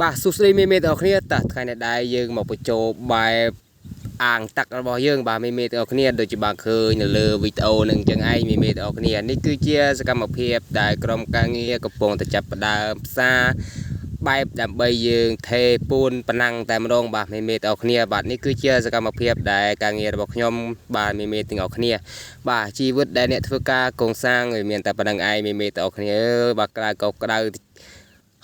bà sụt đi mê mê tao kia ta cái này đại dương một chỗ bàiอ่างตักบ่យើងបាទមេមេទាំងអស់គ្នាដូចជាបានឃើញនៅលើវីដេអូនឹងចឹងឯងមេមេទាំងអស់គ្នានេះគឺជាសកម្មភាពដែលក្រុមការងារកំពុងតែចាប់ផ្ដើមផ្សារបែបដើម្បីយើងថេពូនប៉ណ្ណឹងតែម្ដងបាទមេមេទាំងអស់គ្នាបាទនេះគឺជាសកម្មភាពដែលការងាររបស់ខ្ញុំបាទមេមេទាំងអស់គ្នាបាទជីវិតដែលអ្នកធ្វើការកងសាងវាមានតែប៉ុណ្្នឹងឯងមេមេទាំងអស់គ្នាបាទក្តៅក៏ក្តៅ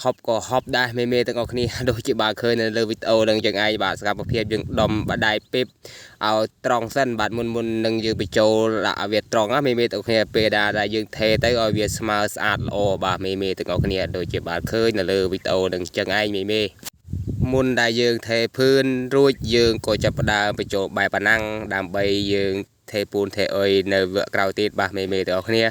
ហប់ក៏ហប់ដែរមេមេទាំងអស់គ្នាដូចជាបានឃើញនៅលើវីដេអូនឹងចឹងឯងបាទសកម្មភាពយើងដុំបដៃពេបឲ្យត្រង់សិនបាទមុននឹងយើងបញ្ចូលដាក់ឲ្យវាត្រង់ណាមេមេទាំងអស់គ្នាពេលដែលយើងថេទៅឲ្យវាស្មើស្អាតល្អបាទមេមេទាំងអស់គ្នាដូចជាបានឃើញនៅលើវីដេអូនឹងចឹងឯងមេមេមុនដែលយើងថេភឿនរួចយើងក៏ចាប់ផ្ដើមបញ្ចូលបែបប៉ណ្ណឹងដើម្បីយើងថេពូនថេអុយនៅវគ្គក្រោយទៀតបាទមេមេទាំងអស់គ្នា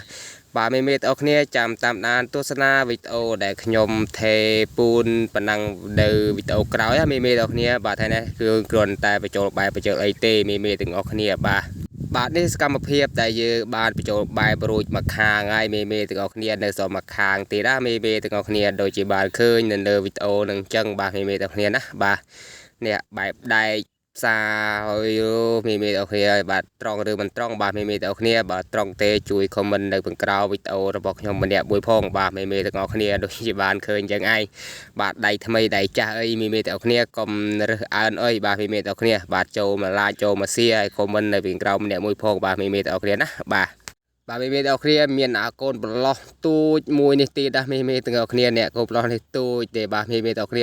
បាទមេមេទាំងអស់គ្នាចាំតាមដានទស្សនាវីដេអូដែលខ្ញុំថេពូនប៉ណ្ណឹងនៅវីដេអូក្រោយមេមេទាំងអស់គ្នាបាទថ្ងៃនេះគឺគ្រាន់តែបញ្ចូលបែបបញ្ចូលអីទេមេមេទាំងអស់គ្នាបាទនេះសកម្មភាពដែលយើងបានបញ្ចូលបែបរួចមកខាងហើយមេមេទាំងអស់គ្នានៅសល់មកខាងទៀតណាមេមេទាំងអស់គ្នាដូចជាបានឃើញនៅលើវីដេអូនឹងចឹងបាទមេមេទាំងអស់គ្នាណាបាទនេះបែបដែកសាហើយមេមេទាំងអស់គ្នាបាទត្រង់ឬមិនត្រង់បាទមេមេទាំងអស់គ្នាបាទត្រង់ទេជួយខមមិននៅខាងក្រៅវីដេអូរបស់ខ្ញុំម្នាក់មួយផងបាទមេមេទាំងអស់គ្នាដូចជាបានឃើញចឹងឯងបាទដៃថ្មីដៃចាស់អីមេមេទាំងអស់គ្នាកុំរើសអើនអីបាទមេមេទាំងអស់គ្នាបាទចូលមកឡាចូលមកសៀឲ្យខមមិននៅខាងក្រៅម្នាក់មួយផងបាទមេមេទាំងអស់គ្នាណាបាទមេមេទាំងអស់គ្នាមានអាកូនប្រឡោះទូចមួយនេះទៀតណាមេមេទាំងអស់គ្នាអ្នកកូនប្រឡោះនេះទូចទេបាទមេមេទាំងអស់គ្នា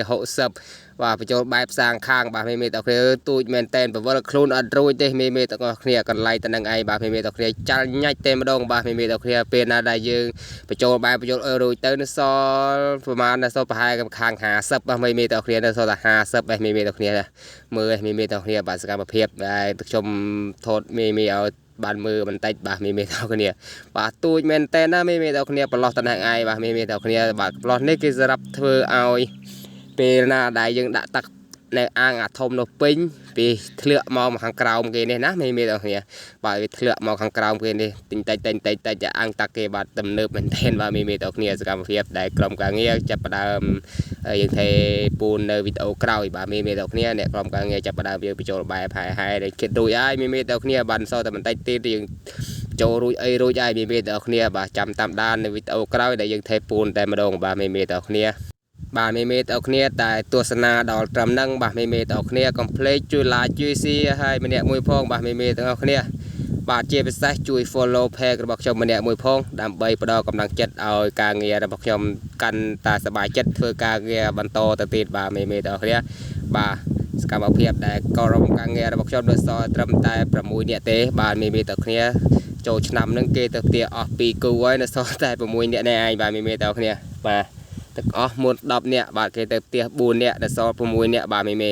60បាទបញ្ចូលបែបសាងខាងបាទមេមេទាំងអស់គ្នាទូចមែនតែនបវលខ្លួនអត់រួចទេមេមេទាំងអស់គ្នាកន្លែងតែនឹងឯងបាទមេមេទាំងអស់គ្នាចាល់ញាច់តែម្ដងបាទមេមេទាំងអស់គ្នាពេលណាដែលយើងបញ្ចូលបែបបញ្ចូលរួចទៅនៅសល់ប្រហែលនៅសល់ប្រហែលខាង50បាទមេមេទាំងអស់គ្នានៅសល់តែ50បាទមេមេទាំងអស់គ្នាមើលមេមេទាំងអស់គ្នាបាទសកម្មភាពដែលខ្ញុំថតមេមេឲ្យបានមើលបន្តិចបាទមេមេទាំងអស់គ្នាបាទទូចមែនតែនណាមេមេទាំងអស់គ្នាប្រឡោះតំណែងឯងបាទមេមេទាំងអស់គ្នាបាទប្រឡោះនេះគេសម្រាប់ធ្វើឲ្យពេលណាដែលយើងដាក់ទឹកនៅអាងអាធំនោះពេញពីធ្លាក់មកខាងក្រោមគេនេះណាមេមេទាំងអស់គ្នាបាទវាធ្លាក់មកខាងក្រោមគេនេះតិចតិចអាងតាក់គេបាទទំនើបមែនទែនបាទមេមេទាំងអស់គ្នាសកម្មភាពដែលក្រុមការងារចាប់ផ្ដើមយើងថេពូននៅវីដេអូក្រោយបាទមេមេទាំងអស់គ្នាអ្នកក្រុមការងារចាប់ផ្ដើមយើងបញ្ចូលបែបហើយដែលគិតរួចហើយមេមេទាំងអស់គ្នាបានសល់តែបន្តិចទៀតយើងចូលរួចអីរួចហើយមេមេទាំងអស់គ្នាបាទចាំតាមដាននៅវីដេអូក្រោយដែលយើងថេពូនតែម្ដងបាទមេមេទាំងអស់គ្នាបាទមេមេទាំងអស់គ្នាតែទស្សនាដល់ត្រឹមហ្នឹងបាទមេមេទាំងអស់គ្នាកុំភ្លេចជួយ like ជួយ share ឲ្យម្នាក់មួយផងបាទមេមេទាំងអស់គ្នាបាទជាពិសេសជួយ follow page របស់ខ្ញុំម្នាក់មួយផងដើម្បីផ្ដល់កម្លាំងចិត្តឲ្យការងាររបស់ខ្ញុំកាន់តែសប្បាយចិត្តធ្វើការងារបន្តទៅទៀតបាទមេមេទាំងអស់គ្នាបាទសកម្មភាពដែលក្រុមការងាររបស់ខ្ញុំនៅសល់ត្រឹមតែ6នាក់ទេបាទមេមេទាំងអស់គ្នាចូលឆ្នាំហ្នឹងគេទៅផ្ទះអស់2គូហើយនៅសល់តែ6នាក់នេះឯងបាទមេមេទាំងអស់គ្នាបាទទាំងអស់មុន10នាក់បាទគេទៅផ្ទះ4នាក់ដល់សល់6នាក់បាទមេមេ